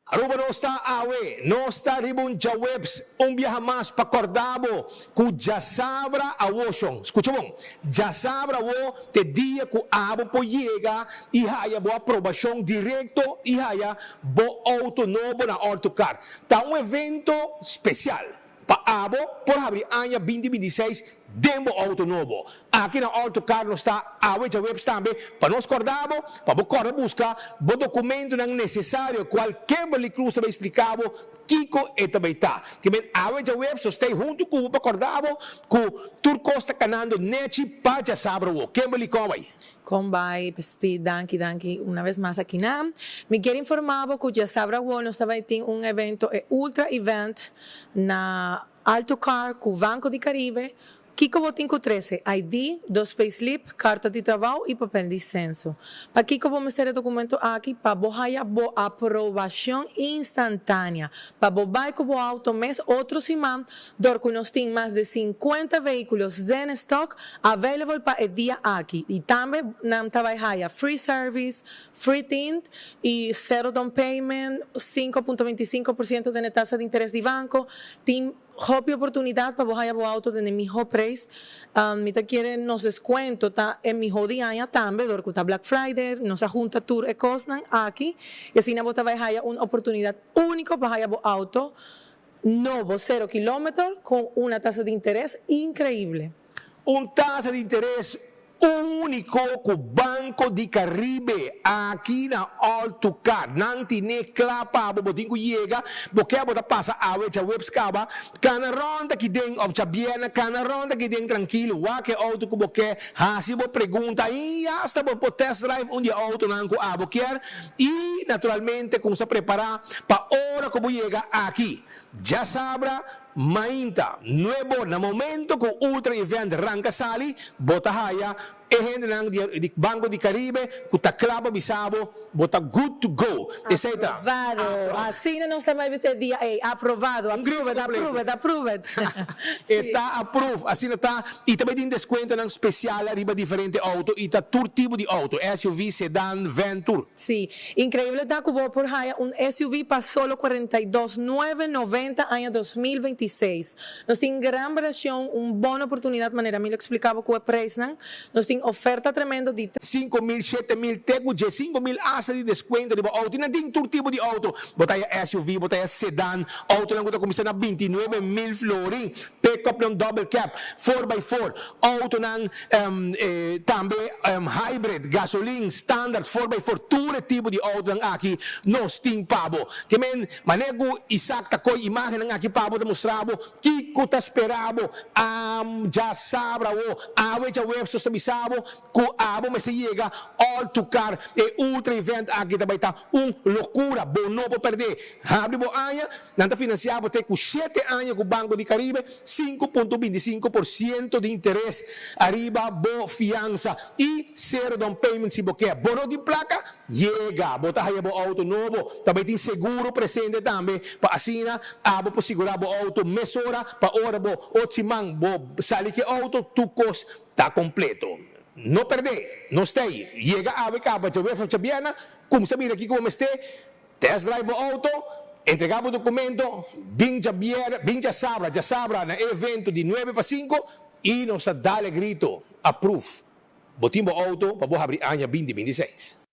Aruba no está awe, no está ribun ja webs, un viaja más pa Cordabo, ku já sabra a Washington. Escucha bom, já sabra wo te dia ku abo po llega e haya bo aprovação directo e haya bo auto novo na autocar. Tá evento especial. Pa abo, por abrir año 2026, dembo auto novo. Aqui na autocar não está awe ja webs também, para nós Cordabo, para bo correr buscar, bo documento não necessário, qualquer cruz vai explicar Kiko e também tá. Que bem awe ja webs, so stay junto com o para Cordabo, com Turcosta canando neti pa já sabra wo. Kimberly Comay. Combay, Speed, Danky, una vez más aquí nada. Me quiero informar que ya sabrá bueno, estaba en un evento, ultra event, na Alto Car, com Banco de Caribe, Kiko Botinco 13, ID, 2 payslip, carta de trabajo y papel de censo. Para Kiko vamos a hacer el documento aquí para bohaya bo aprobación instantánea. Para bobai como auto mes, otros imán, dor que nos tienen más de 50 vehículos en stock available para el día aquí. Y también nam tabajaya free service, free tint y cero down payment, 5.25% de tasa de interés de banco, team Hopi oportunidad para bohaya bo auto de mi ho price. Mita quieren nos descuento ta en mi ho diaña también porque está Black Friday, nos junta tour e cosnan aquí y así na bota bohaya una oportunidad única para bohaya bo auto nuevo 0 kilómetros con una tasa de interés increíble. Un tasa de interés único com Banco de Caribe aqui na Autocar. Não tem clapa, botinho chega, porque a bota passa a webs caba, cana ronda que tem of chabiana, cana ronda que tem tranquilo, wa que auto que boque, se bo pergunta e hasta bo test drive onde auto não com a boquer e naturalmente com se preparar para hora que chega aqui. Já sabra mainta, nuevo na momento com ultra event ranca sali, bota haya, gente ng Banco de Caribe, kuta klaba bisabo, bota good to go. Aprovado. Así no está mais esse dia, aprovado, approved. Está approved, assim está, e também tem desconto ng especial arriba diferente auto, e está todo tipo de auto, SUV, sedán, Venture. Sí, increíble está que por haya un SUV para solo 42,990 año 2026. Nos tiene gran variación, una buena oportunidad, manera, me lo explicaba con el precio, nos tiene oferta tremenda de 5,000, 7,000, tego de 5,000 asa de desconto de auto. Não tem todo tipo de auto. Botaya SUV, botaya sedã, auto lang começa na 29,000 florin. Pickup ng double cab, 4x4, auto ng também hybrid, gasoline, standard, 4x4, todo tipo de auto ng aqui, nos tem pabo. Que men, manego isakta ko imagen ng aqui pabo demonstrabo, kiko ta esperabo, já sabra o, awe ja web so sabisabo, ku abo mas chega all to car e ultra event aqui também tá loucura, bom não pode perder. Abre bo anha, nanta financiado te com 7 anos com o Banco de Caribe, 5.25% de interesse, arriba bo fiança e zero down payment se boquer. Bono de placa, chega, bota aí bo auto novo, também tem seguro presente também, para assina, abo po segurar bo auto mesora, para hora bo otsimang bo sali que auto tu cost tá completo. No perder, no stay. Llega a capa, chabiana, como sabia aqui como este, test drive o auto, entregamos o documento, já sabra na evento de 9 para 5 e nos dá grito, approve. Botimos auto para abrir año 2026.